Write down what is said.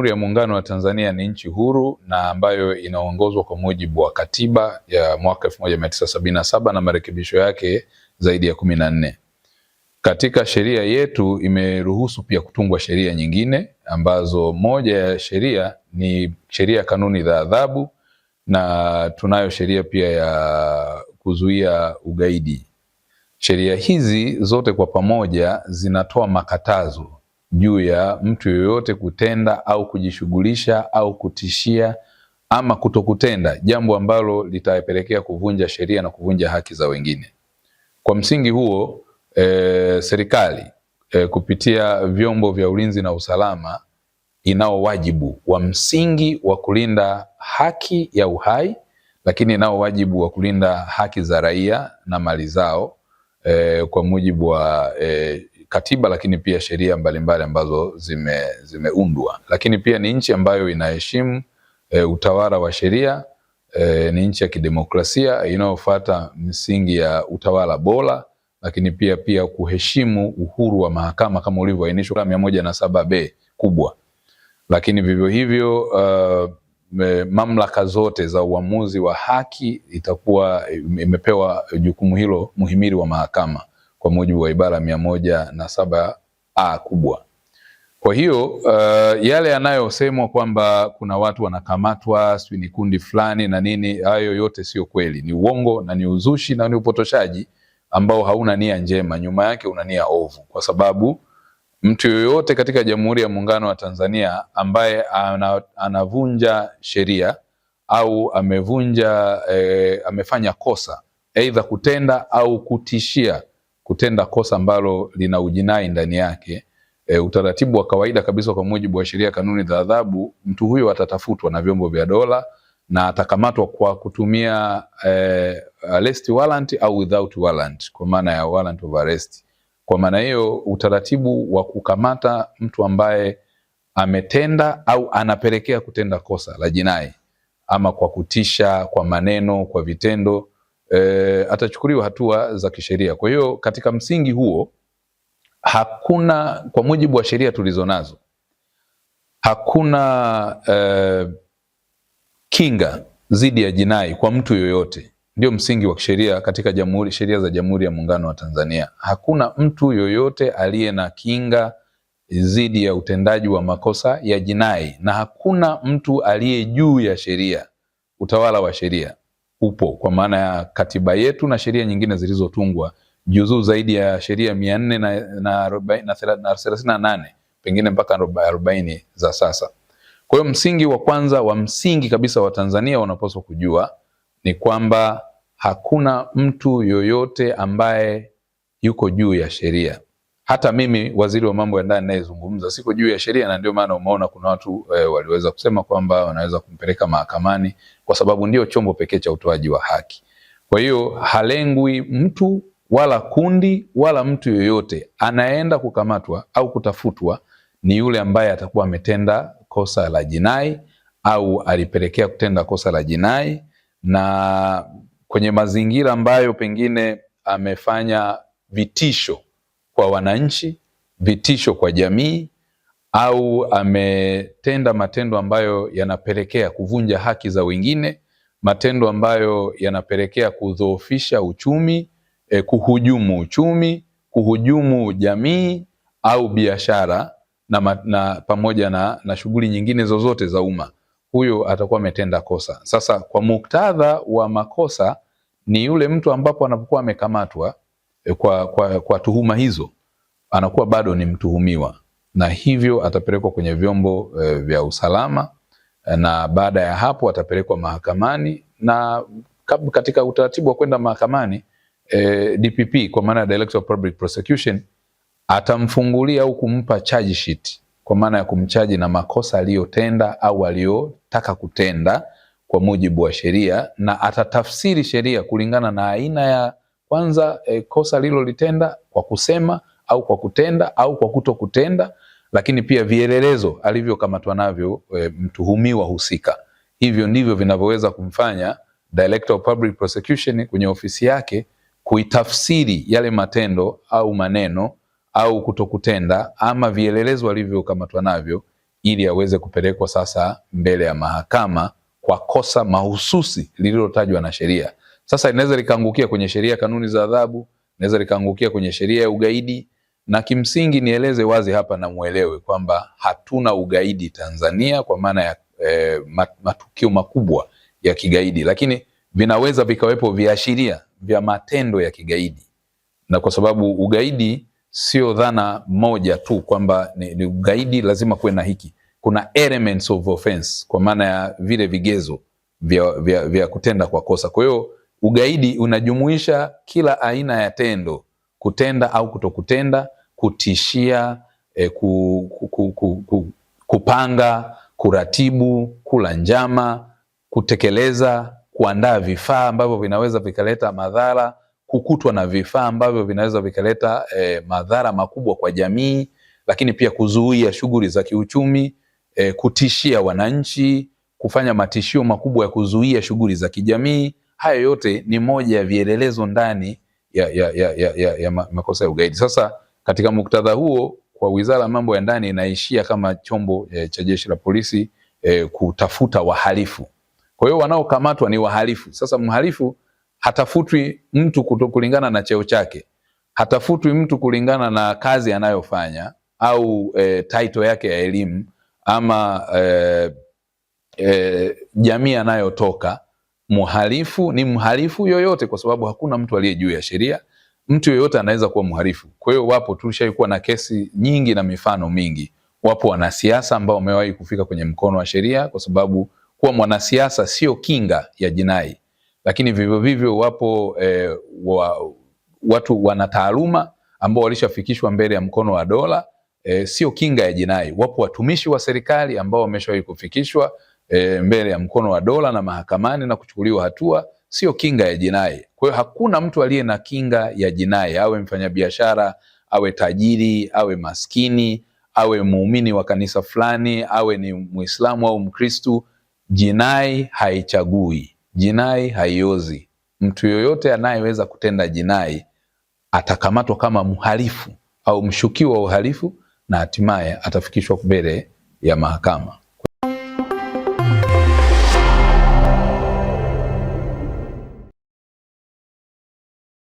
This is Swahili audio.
Jamhuri ya Muungano wa Tanzania ni nchi huru na ambayo inaongozwa kwa mujibu wa katiba ya mwaka 1977 na marekebisho yake zaidi ya 14. Katika sheria yetu imeruhusu pia kutungwa sheria nyingine ambazo moja ya sheria ni sheria ya kanuni za adhabu na tunayo sheria pia ya kuzuia ugaidi. Sheria hizi zote kwa pamoja zinatoa makatazo juu ya mtu yoyote kutenda au kujishughulisha au kutishia ama kutokutenda jambo ambalo litapelekea kuvunja sheria na kuvunja haki za wengine. Kwa msingi huo serikali kupitia vyombo vya ulinzi na usalama inao wajibu wa msingi wa kulinda haki ya uhai, lakini inao wajibu wa kulinda haki za raia na mali zao kwa mujibu wa katiba, lakini pia sheria mbalimbali ambazo zimeundwa. Lakini pia ni nchi ambayo inaheshimu utawala wa sheria, ni nchi ya kidemokrasia inayofuata misingi ya utawala bora, lakini pia kuheshimu uhuru wa mahakama kama ulivyoainishwa 107B kubwa. Lakini vivyo hivyo mamlaka zote za uamuzi wa haki itakuwa imepewa jukumu hilo muhimili wa mahakama kwa mujibu wa ibara 107A kubwa. Kwa hiyo yale yanayosemwa kwamba kuna watu wanakamatwa sio ni kundi fulani na nini, hayo yote sio kweli, ni uongo na ni uzushi na ni upotoshaji ambao hauna nia njema, nyuma yake una nia ovu, kwa sababu mtu yoyote katika Jamhuri ya Muungano wa Tanzania ambaye anavunja sheria au amefanya kosa aidha kutenda au kutishia kutenda kosa ambalo lina ujinai ndani yake, utaratibu wa kawaida kabisa kwa mujibu wa sheria kanuni za adhabu, mtu huyo atatafutwa na vyombo vya dola na atakamatwa kwa kutumia arrest warrant au without warrant, kwa maana ya warrant of arrest. Kwa maana hiyo utaratibu wa kukamata mtu ambaye ametenda au anapelekea kutenda kosa la jinai ama kwa kutisha, kwa maneno, kwa vitendo, atachukuliwa hatua za kisheria. Kwa hiyo katika msingi huo hakuna, kwa mujibu wa sheria tulizonazo, hakuna kinga dhidi ya jinai kwa mtu yoyote. Ndio msingi wa sheria katika sheria za Jamhuri ya Muungano wa Tanzania. Hakuna mtu yoyote aliye na kinga dhidi ya utendaji wa makosa ya jinai, na hakuna mtu aliye juu ya sheria. Utawala wa sheria upo kwa maana ya katiba yetu na sheria nyingine zilizotungwa, juzuu zaidi ya sheria 438 pengine mpaka 40 za sasa. Kwa hiyo msingi wa kwanza wa msingi kabisa wa Tanzania wanapaswa kujua ni kwamba hakuna mtu yoyote ambaye yuko juu ya sheria. Hata mimi waziri wa mambo ya ndani ninayezungumza siko juu ya sheria, na ndio maana umeona kuna watu waliweza kusema kwamba wanaweza kumpeleka mahakamani kwa sababu ndio chombo pekee cha utoaji wa haki. Kwa hiyo halengwi mtu wala kundi wala mtu yoyote. Anaenda kukamatwa au kutafutwa ni yule ambaye atakuwa ametenda kosa la jinai au alipelekea kutenda kosa la jinai, na kwenye mazingira ambayo pengine amefanya vitisho kwa wananchi, vitisho kwa jamii, au ametenda matendo ambayo yanapelekea kuvunja haki za wengine, matendo ambayo yanapelekea kudhoofisha uchumi, kuhujumu uchumi, kuhujumu jamii au biashara na pamoja na shughuli nyingine zozote za umma, huyo atakuwa ametenda kosa. Sasa kwa muktadha wa makosa ni yule mtu ambapo anapokuwa amekamatwa kwa tuhuma hizo, anakuwa bado ni mtuhumiwa, na hivyo atapelekwa kwenye vyombo vya usalama, na baada ya hapo atapelekwa mahakamani, na katika utaratibu wa kwenda mahakamani DPP kwa maana Director of Public Prosecution atamfungulia au kumpa charge sheet kwa maana ya kumchaji na makosa aliyotenda au aliyotaka kutenda kwa mujibu wa sheria, na atatafsiri sheria kulingana na aina ya kwanza kosa lilolitenda kwa kusema au kwa kutenda au kwa kutokutenda, lakini pia vielelezo alivyokamatwa navyo mtuhumiwa husika. Hivyo ndivyo vinavyoweza kumfanya Director of Public Prosecution kwenye ofisi yake kuitafsiri yale matendo au maneno au kutokutenda ama vielelezo alivyokamatwa navyo ili aweze kupelekwa sasa mbele ya mahakama kwa kosa mahususi lililotajwa na sheria. Sasa inaweza likaangukia kwenye sheria kanuni za adhabu, inaweza likaangukia kwenye sheria ya ugaidi, na kimsingi nieleze wazi hapa na muelewe kwamba hatuna ugaidi Tanzania kwa maana ya matukio makubwa ya kigaidi, lakini vinaweza vikawepo viashiria vya matendo ya kigaidi, na kwa sababu ugaidi sio dhana moja tu kwamba ni ugaidi lazima kuwe na hiki. Kuna elements of offense kwa maana ya vile vigezo vya kutenda kwa kosa. Kwa hiyo ugaidi unajumuisha kila aina ya tendo, kutenda au kutokutenda, kutishia, kupanga, kuratibu, kula njama, kutekeleza, kuandaa vifaa ambavyo vinaweza vikaleta madhara, kukutwa na vifaa ambavyo vinaweza vikaleta madhara makubwa kwa jamii, lakini pia kuzuia shughuli za kiuchumi, kutishia wananchi, kufanya matishio makubwa ya kuzuia shughuli za kijamii. Hayo yote ni moja ya vielelezo ndani ya makosa ya ugaidi. Sasa katika muktadha huo, kwa Wizara ya Mambo ya Ndani inaishia kama chombo cha jeshi la polisi kutafuta wahalifu. Kwa hiyo wanaokamatwa ni wahalifu. Sasa mhalifu hatafutwi mtu kulingana na cheo chake, hatafutwi mtu kulingana na kazi anayofanya au title yake ya elimu ama jamii anayotoka. Mhalifu ni mhalifu yoyote, kwa sababu hakuna mtu aliye juu ya sheria. Mtu yoyote anaweza kuwa mhalifu. Kwa hiyo wapo, tulishaikuwa na kesi nyingi na mifano mingi. Wapo wanasiasa ambao wamewahi kufika kwenye mkono wa sheria, kwa sababu kuwa mwanasiasa sio kinga ya jinai. Lakini vivyo vivyo wapo watu wana taaluma ambao walishafikishwa mbele ya mkono wa dola, sio kinga ya jinai. Wapo watumishi wa serikali ambao wameshawahi kufikishwa mbele ya mkono wa dola na mahakamani na kuchukuliwa hatua, sio kinga ya jinai. Kwa hiyo hakuna mtu aliye na kinga ya jinai, awe mfanyabiashara, awe tajiri, awe maskini, awe muumini wa kanisa fulani, awe ni Muislamu au Mkristu. Jinai haichagui, jinai haiozi. Mtu yoyote anayeweza kutenda jinai atakamatwa kama mhalifu au mshukiwa wa uhalifu na hatimaye atafikishwa mbele ya mahakama.